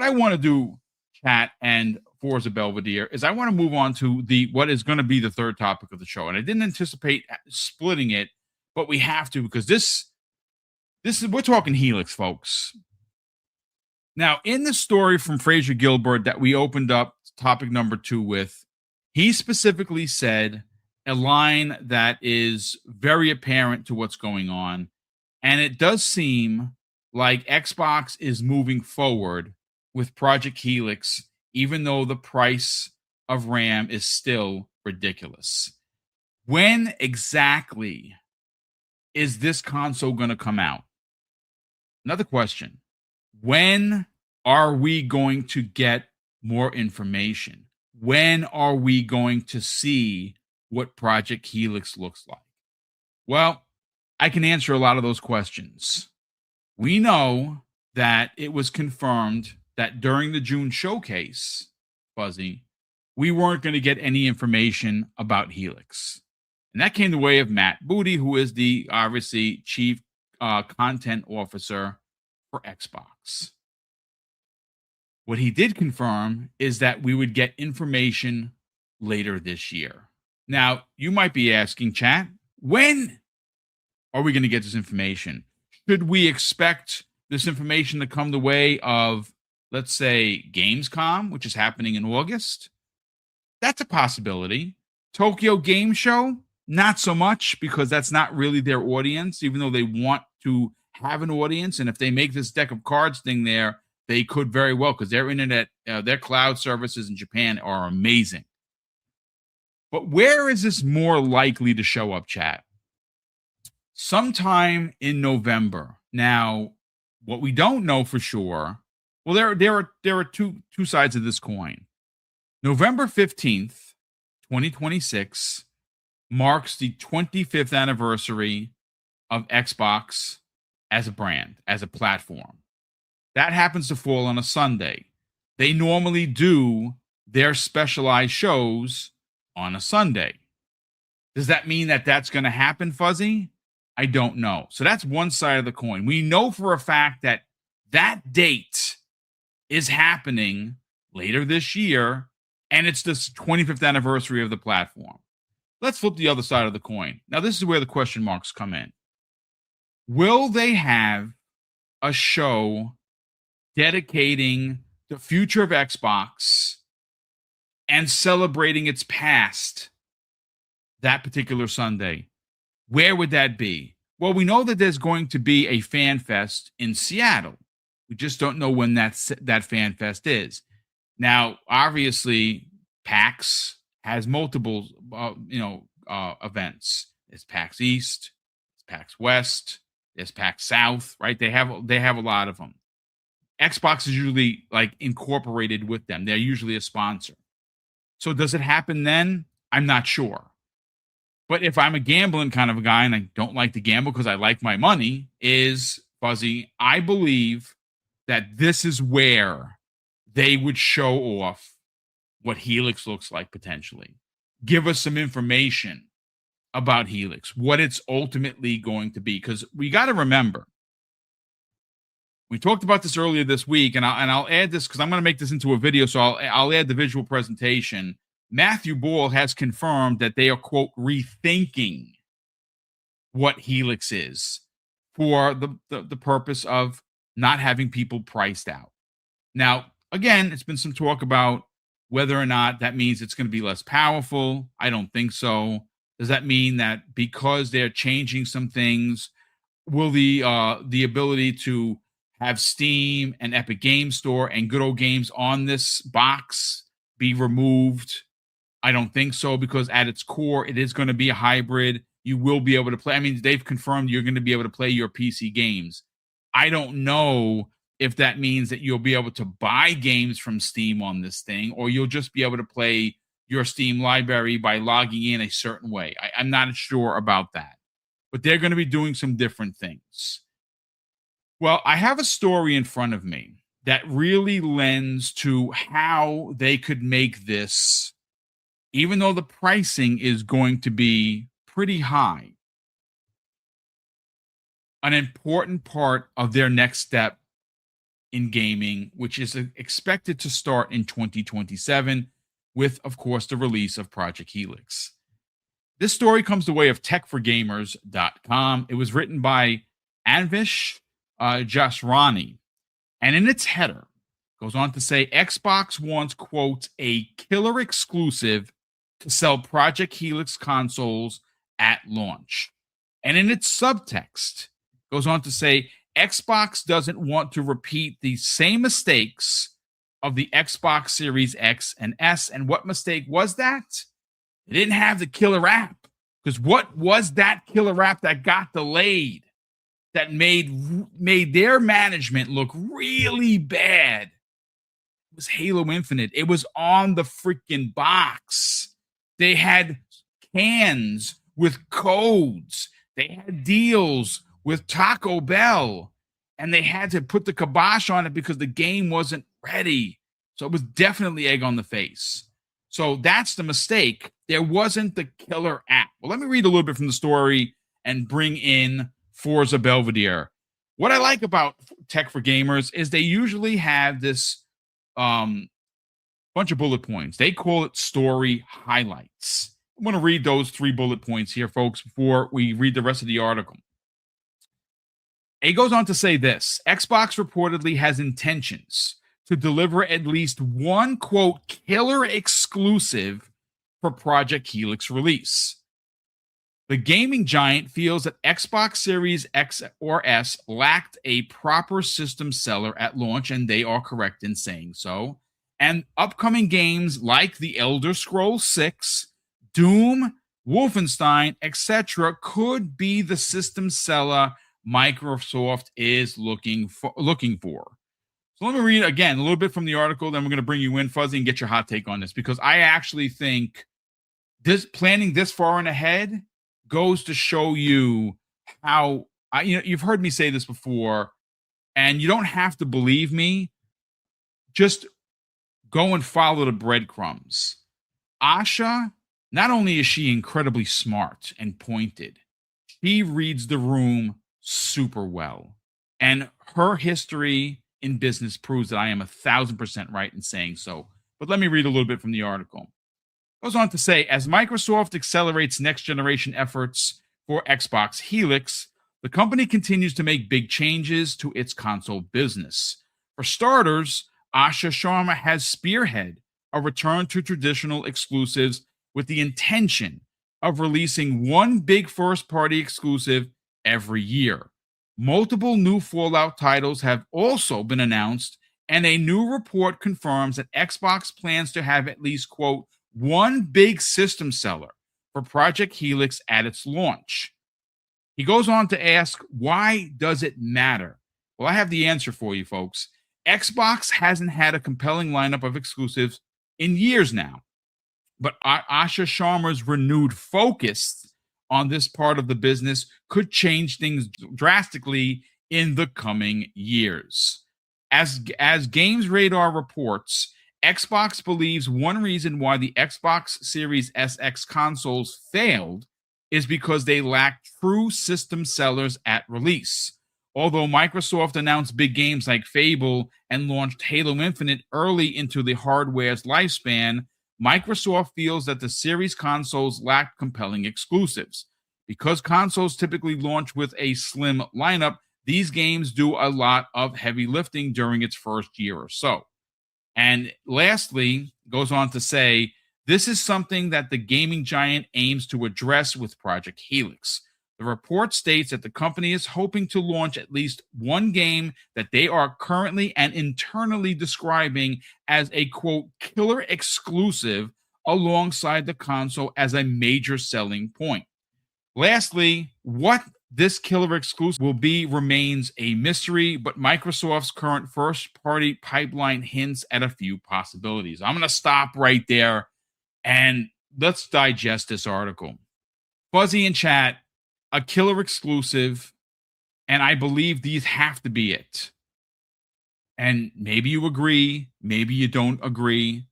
what I want to do, chat and Forza Belvedere, is I want to move on to what is going to be the third topic of the show. And I didn't anticipate splitting it, but we have to, because this is, we're talking Helix, folks. Now, in the story from Fraser Gilbert that we opened up topic number 2 with, he specifically said a line that is very apparent to what's going on. And it does seem like Xbox is moving forward with Project Helix, even though the price of RAM is still ridiculous. When exactly is this console going to come out? Another question. When are we going to get more information? When are we going to see what Project Helix looks like? Well, I can answer a lot of those questions. We know that it was confirmed that during the June showcase, Fuzzy, we weren't going to get any information about Helix. And that came the way of Matt Booty, who is the, obviously, chief content officer for Xbox. What he did confirm is that we would get information later this year. Now, you might be asking, chat, when are we going to get this information? Should we expect this information to come the way of, let's say, Gamescom, which is happening in August? That's a possibility. Tokyo Game Show, not so much, because that's not really their audience, even though they want to have an audience. And if they make this deck of cards thing there, they could very well, because their internet, their cloud services in Japan are amazing. But where is this more likely to show up, chat? Sometime in November. Now, what we don't know for sure, well, there are two sides of this coin. November 15th, 2026, marks the 25th anniversary of Xbox as a brand, as a platform. That happens to fall on a Sunday. They normally do their specialized shows on a Sunday. Does that mean that that's going to happen, Fuzzy? I don't know. So that's one side of the coin. We know for a fact that that date is happening later this year, and it's the 25th anniversary of the platform. Let's flip the other side of the coin. Now, this is where the question marks come in. Will they have a show dedicating the future of Xbox and celebrating its past that particular Sunday? Where would that be? Well, we know that there's going to be a fan fest in Seattle. We just don't know when that fan fest is. Now, obviously, PAX has multiple, events. There's PAX East, there's PAX West, there's PAX South, right? They have a lot of them. Xbox is usually like incorporated with them. They're usually a sponsor. So does it happen then? I'm not sure. But if I'm a gambling kind of a guy, and I don't like to gamble because I like my money, is, Fuzzy, I believe that this is where they would show off what Helix looks like potentially. Give us some information about Helix, what it's ultimately going to be. Because we got to remember, we talked about this earlier this week, and I'll add this because I'm going to make this into a video, so I'll add the visual presentation. Matthew Ball has confirmed that they are, quote, rethinking what Helix is for the purpose of not having people priced out. Now, again, it's been some talk about whether or not that means it's going to be less powerful. I don't think so. Does that mean that because they're changing some things, will the ability to have Steam and Epic Game Store and Good Old Games on this box be removed? I don't think so, because at its core, it is going to be a hybrid. You will be able to play. I mean, they've confirmed you're going to be able to play your PC games. I don't know if that means that you'll be able to buy games from Steam on this thing, or you'll just be able to play your Steam library by logging in a certain way. I'm not sure about that. But they're going to be doing some different things. Well, I have a story in front of me that really lends to how they could make this, even though the pricing is going to be pretty high, an important part of their next step in gaming, which is expected to start in 2027 with, of course, the release of Project Helix. This story comes the way of techforgamers.com. It was written by Anvish Jasrani, and in its header, goes on to say Xbox wants, quote, a killer exclusive to sell Project Helix consoles at launch. And in its subtext, goes on to say Xbox doesn't want to repeat the same mistakes of the Xbox Series X and S. And what mistake was that? They didn't have the killer app. Because what was that killer app that got delayed, that made their management look really bad? It was Halo Infinite. It was on the freaking box. They had cans with codes. They had deals with Taco Bell, and they had to put the kibosh on it because the game wasn't ready. So it was definitely egg on the face. So that's the mistake. There wasn't the killer app. Well, let me read a little bit from the story and bring in Forza Belvedere. What I like about Tech for Gamers is they usually have this bunch of bullet points. They call it story highlights. I'm going to read those 3 bullet points here, folks, before we read the rest of the article. It goes on to say this: Xbox reportedly has intentions to deliver at least one, quote, killer exclusive for Project Helix release. The gaming giant feels that Xbox Series X or S lacked a proper system seller at launch, and they are correct in saying so. And upcoming games like The Elder Scrolls 6, Doom, Wolfenstein, etc. could be the system seller Microsoft is looking for. So let me read again a little bit from the article, then we're going to bring you in, Fuzzy, and get your hot take on this, because I actually think this planning this far in ahead goes to show you how you've heard me say this before, and you don't have to believe me. Just go and follow the breadcrumbs. Asha, not only is she incredibly smart and pointed, she reads the room super well. And her history in business proves that I am 1,000% right in saying so. But let me read a little bit from the article. It goes on to say, as Microsoft accelerates next generation efforts for Xbox Helix, the company continues to make big changes to its console business. For starters, Asha Sharma has spearheaded a return to traditional exclusives with the intention of releasing one big first-party exclusive every year. Multiple new Fallout titles have also been announced, and a new report confirms that Xbox plans to have at least, quote, one big system seller for Project Helix at its launch. He goes on to ask, why does it matter? Well, I have the answer for you, folks. Xbox hasn't had a compelling lineup of exclusives in years now, but Asha Sharma's renewed focus on this part of the business could change things drastically in the coming years. As Games Radar reports, Xbox believes one reason why the Xbox Series SX consoles failed is because they lacked true system sellers at release. Although Microsoft announced big games like Fable and launched Halo Infinite early into the hardware's lifespan, Microsoft feels that the Series consoles lack compelling exclusives. Because consoles typically launch with a slim lineup, these games do a lot of heavy lifting during its first year or so. And lastly, goes on to say, this is something that the gaming giant aims to address with Project Helix. The report states that the company is hoping to launch at least one game that they are currently and internally describing as a, quote, killer exclusive alongside the console as a major selling point. Lastly, what this killer exclusive will be remains a mystery, but Microsoft's current first-party pipeline hints at a few possibilities. I'm going to stop right there and let's digest this article. Fuzzy in chat, a killer exclusive, and I believe these have to be it. And maybe you agree, maybe you don't agree.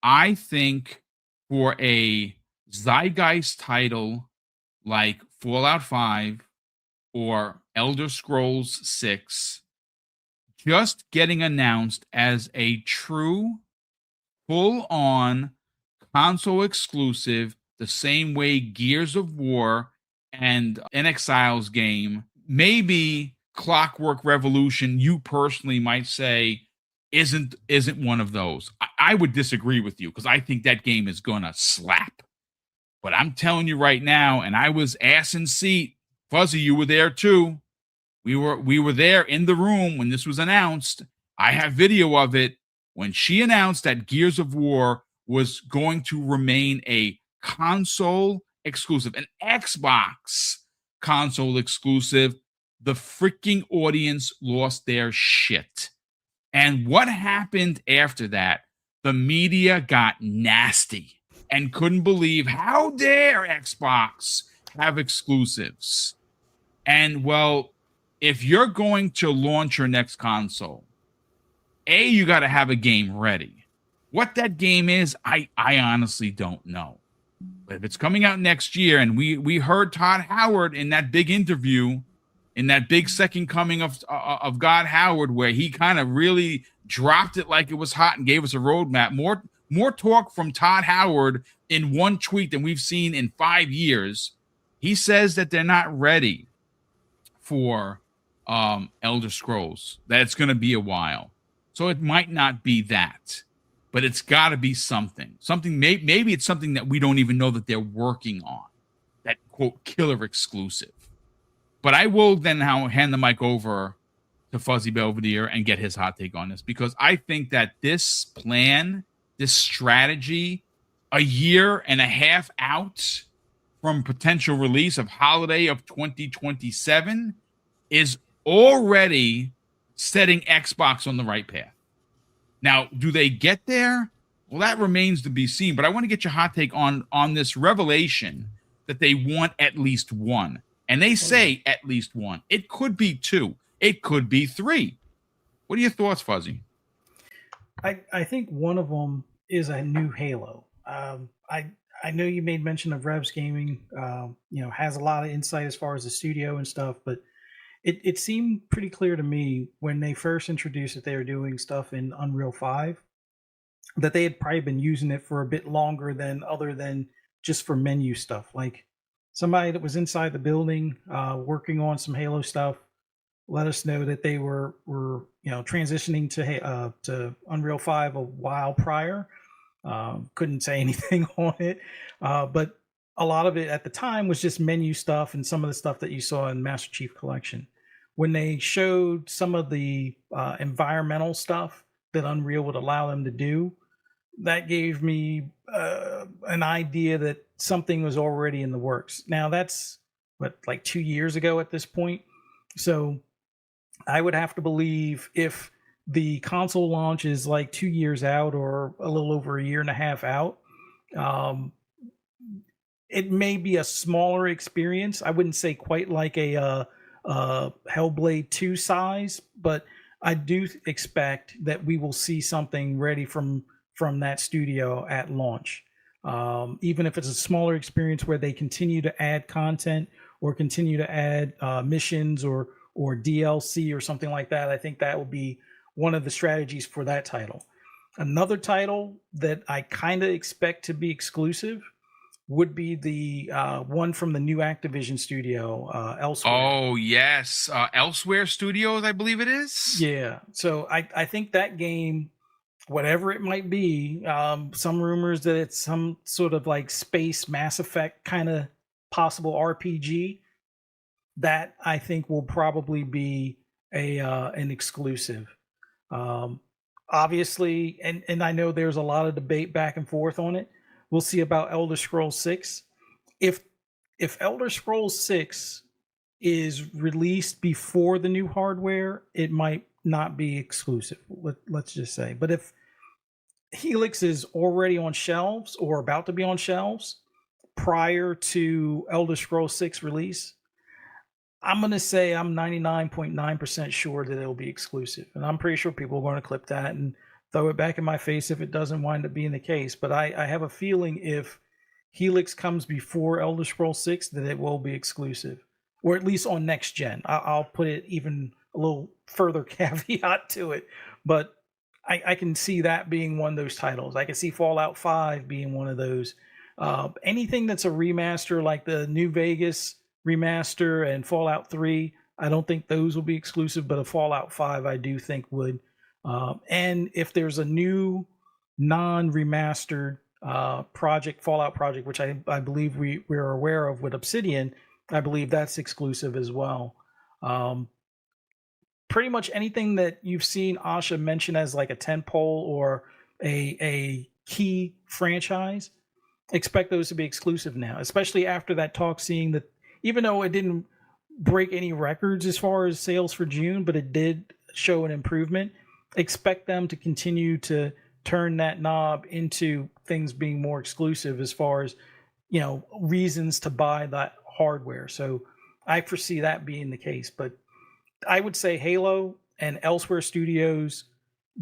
I think for a zeitgeist title like Fallout 5 or Elder Scrolls 6, just getting announced as a true, full-on console exclusive, the same way Gears of War and an Exiles game, maybe Clockwork Revolution, you personally might say, isn't one of those. I would disagree with you because I think that game is gonna slap. But I'm telling you right now, and I was ass in seat. Fuzzy, you were there too. We were there in the room when this was announced. I have video of it when she announced that Gears of War was going to remain a console exclusive, an Xbox console exclusive. The freaking audience lost their shit. And what happened after that? The media got nasty and couldn't believe how dare Xbox have exclusives. And well, if you're going to launch your next console, you got to have a game ready. What that game is, I honestly don't know. But if it's coming out next year, and we heard Todd Howard in that big interview, in that big second coming of God Howard, where he kind of really dropped it like it was hot and gave us a roadmap. More talk from Todd Howard in one tweet than we've seen in 5 years. He says that they're not ready for Elder Scrolls, that it's going to be a while. So it might not be that, but it's got to be something. Maybe it's something that we don't even know that they're working on, that quote killer exclusive. But I will then now hand the mic over to Fuzzy Belvedere and get his hot take on this, because I think that this plan, this strategy, a year and a half out from potential release of holiday of 2027 is already setting Xbox on the right path. Now, do they get there? Well, that remains to be seen. But I want to get your hot take on this revelation that they want at least one. And they say at least one. It could be 2. It could be 3. What are your thoughts, Fuzzy? I think one of them is a new Halo. I know you made mention of Revs Gaming, has a lot of insight as far as the studio and stuff, but it seemed pretty clear to me when they first introduced that they were doing stuff in Unreal 5 that they had probably been using it for a bit longer than other than just for menu stuff. Like somebody that was inside the building working on some Halo stuff let us know that they were transitioning to Unreal 5 a while prior. Couldn't say anything on it, but a lot of it at the time was just menu stuff and some of the stuff that you saw in Master Chief Collection. When they showed some of the environmental stuff that Unreal would allow them to do, that gave me an idea that something was already in the works. Now that's like 2 years ago at this point. So I would have to believe if the console launch is like 2 years out or a little over a year and a half out, it may be a smaller experience. I wouldn't say quite like a Hellblade 2 size, but I do expect that we will see something ready from that studio at launch. Even if it's a smaller experience where they continue to add content or continue to add missions or DLC or something like that, I think that will be one of the strategies for that title. Another title that I kind of expect to be exclusive would be the one from the new Activision studio, Elsewhere. Oh, yes. Elsewhere Studios, I believe it is. Yeah. So I think that game, whatever it might be, some rumors that it's some sort of like space Mass Effect kind of possible RPG, that I think will probably be an exclusive. Obviously, and I know there's a lot of debate back and forth on it. We'll see about Elder Scrolls 6. If Elder Scrolls 6 is released before the new hardware, it might not be exclusive. Let's just say. But if Helix is already on shelves or about to be on shelves prior to Elder Scrolls 6 release, I'm going to say I'm 99.9% sure that it'll be exclusive. And I'm pretty sure people are going to clip that and throw it back in my face if it doesn't wind up being the case. But I have a feeling if Helix comes before Elder Scrolls 6, that it will be exclusive. Or at least on next gen. I'll put it even little further caveat to it. But I can see that being one of those titles. I can see Fallout 5 being one of those. Anything that's a remaster, like the New Vegas remaster and Fallout 3, I don't think those will be exclusive, but a Fallout 5 I do think would. And if there's a new non-remastered project, Fallout project, which I believe we're aware of with Obsidian, I believe that's exclusive as well. Pretty much anything that you've seen Asha mention as like a tentpole or a key franchise, expect those to be exclusive now, especially after that talk, seeing that even though it didn't break any records as far as sales for June, but it did show an improvement. Expect them to continue to turn that knob into things being more exclusive as far as, reasons to buy that hardware. So I foresee that being the case. But I would say Halo and Elsewhere Studios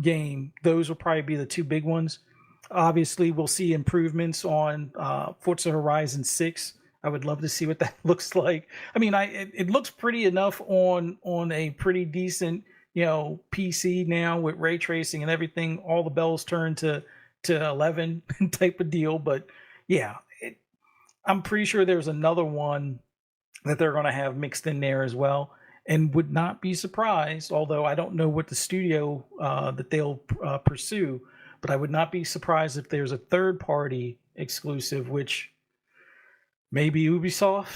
game, those will probably be the two big ones. Obviously, we'll see improvements on Forza Horizon 6. I would love to see what that looks like. I mean, it looks pretty enough on a pretty decent, PC now with ray tracing and everything. All the bells turn to 11 type of deal. But yeah, I'm pretty sure there's another one that they're going to have mixed in there as well. And would not be surprised, although I don't know what the studio that they'll pursue, but I would not be surprised if there's a third-party exclusive, which maybe Ubisoft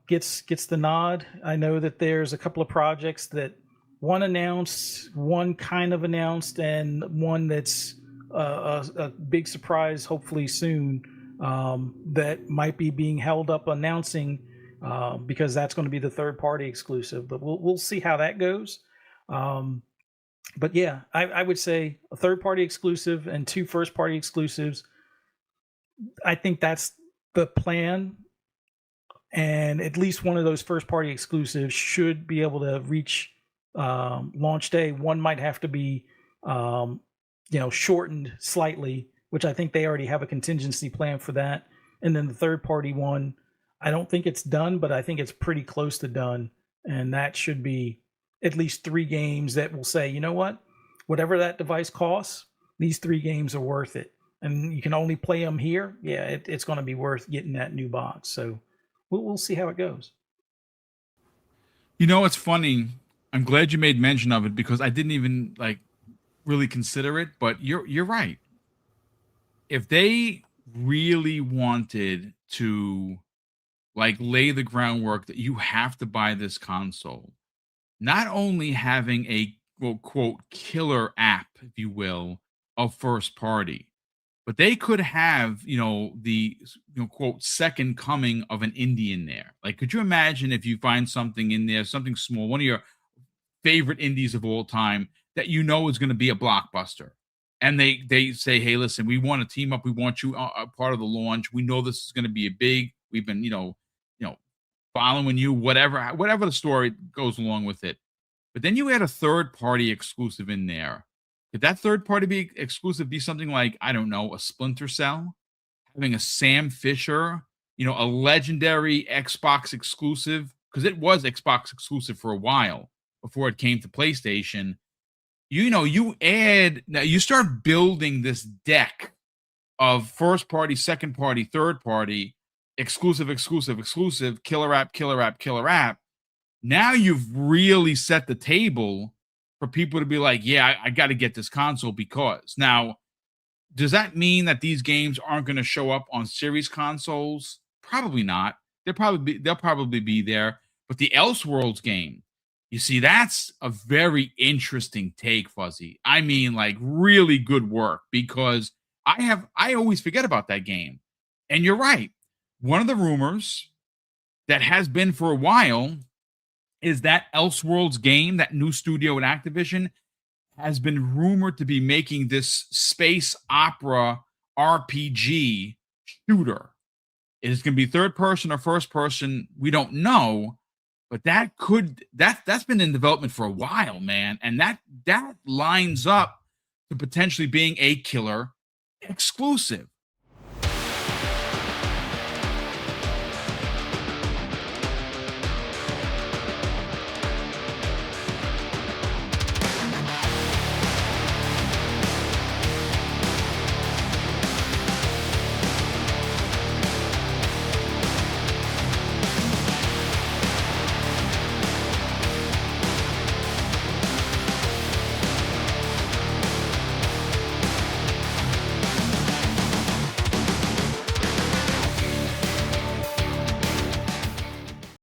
gets the nod. I know that there's a couple of projects that one announced, one kind of announced, and one that's a big surprise, hopefully soon, that might be being held up announcing. Because that's going to be the third party exclusive, but we'll see how that goes. But yeah, I would say a third party exclusive and two first party exclusives. I think that's the plan, and at least one of those first party exclusives should be able to reach launch day. One might have to be shortened slightly, which I think they already have a contingency plan for that. And then the third party one, I don't think it's done, but I think it's pretty close to done. And that should be at least 3 games that will say, you know what, whatever that device costs, these 3 games are worth it. And you can only play them here. Yeah, it's going to be worth getting that new box. So we'll see how it goes. It's funny. I'm glad you made mention of it because I didn't even really consider it. But you're right. If they really wanted to lay the groundwork that you have to buy this console, not only having a quote killer app, if you will, of first party, but they could have the quote second coming of an indie in there. Could you imagine if you find something in there, something small, one of your favorite indies of all time that is going to be a blockbuster, and they say, hey, listen, we want to team up, we want you a part of the launch, we know this is going to be a big, we've been following you, whatever the story goes along with it. But then you add a third party exclusive in there. Could that third party exclusive be something like, I don't know, a Splinter Cell, having a Sam Fisher, a legendary Xbox exclusive, because it was Xbox exclusive for a while before it came to PlayStation. You start building this deck of first party, second party, third party, exclusive, killer app. Now you've really set the table for people to be like, yeah, I got to get this console because. Now, does that mean that these games aren't going to show up on series consoles? Probably not. They'll probably be there. But the Elseworlds game, you see, that's a very interesting take, Fuzzy. I mean, really good work, because I always forget about that game. And you're right. One of the rumors that has been for a while is that Elseworlds game, that new studio at Activision, has been rumored to be making this space opera RPG shooter. Is going to be third person or first person? We don't know, but that's been in development for a while, man, and that lines up to potentially being a killer exclusive.